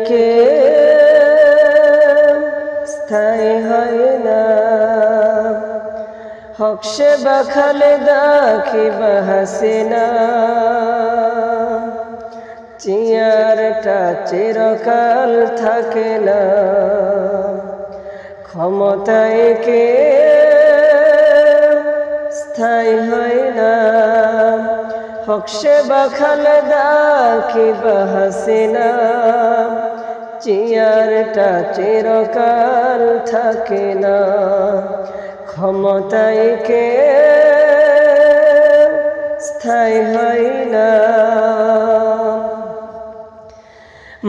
কে স্থায়ী হয় না, হক সে বা খালেদা কিংবা হাসিনা, চেয়ারটা চিরকাল থাকে না। ক্ষমতায় কে স্থায়ী হয় না, হক সে বা খালেদা কিংবা হাসিনা, চেয়ারটা চিরকাল থাকে না। ক্ষমতায় কে স্থায়ী হয় না।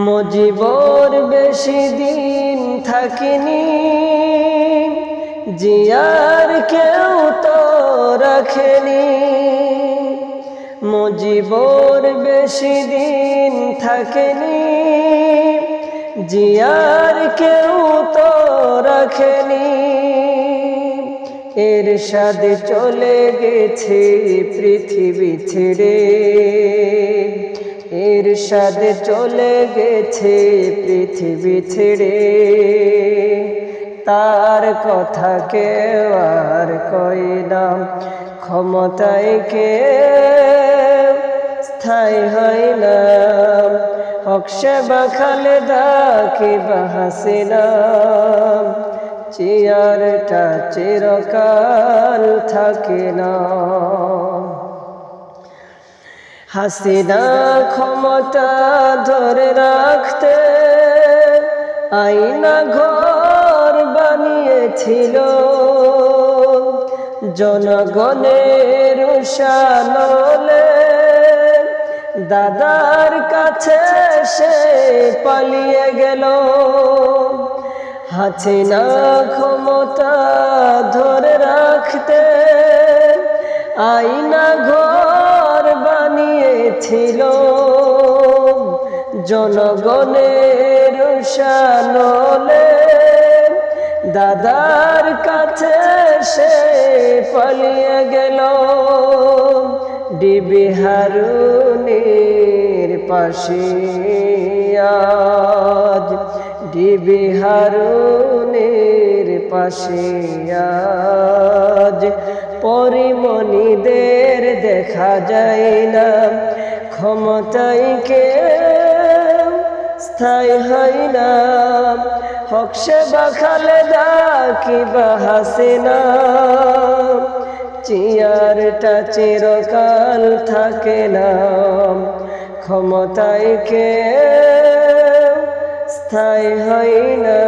মুজিবর বেশি দিন থাকিনি, জিয়ার কেউ তো রাখেনি। মুজিবর বেশি দিন থাকেনি, জিয়ার কেউ তো রাখেনি। এরশাদ চলে গেছে পৃথিবী ছেড়ে, এরশাদ চলে গেছে পৃথিবী ছেড়ে, তার কথা কেউ আর কয় না। ক্ষমতায় কে স্থায়ী হয় না, হক সে বা খালেদা কিংবা হাসিনা, চেয়ারটা চিরকাল থাকে না। হাসিনা ক্ষমতা ধরে রাখতে আয়না ঘর বানিয়েছিল, জনগণের উশানলে দাদার কাছে সে পালিয়ে গেল। হাসিনা ক্ষমতা ধরে রাখতে আয়না ঘর বানিয়েছিল, জনগণের উশানলে দাদার কাছে সে পালিয়ে গেল। ডিবি হারুনের পাশে আজ, ডিবি হারুনের পাশে আজ পরিমণিদের দেখা যায় না। ক্ষমতায় কে স্থায়ী হয় না, হক সে বা খালেদা কিংবা হাসিনা, চেয়ারটা চিরকাল থাকে না। ক্ষমতায় কে স্থায়ী হয় না।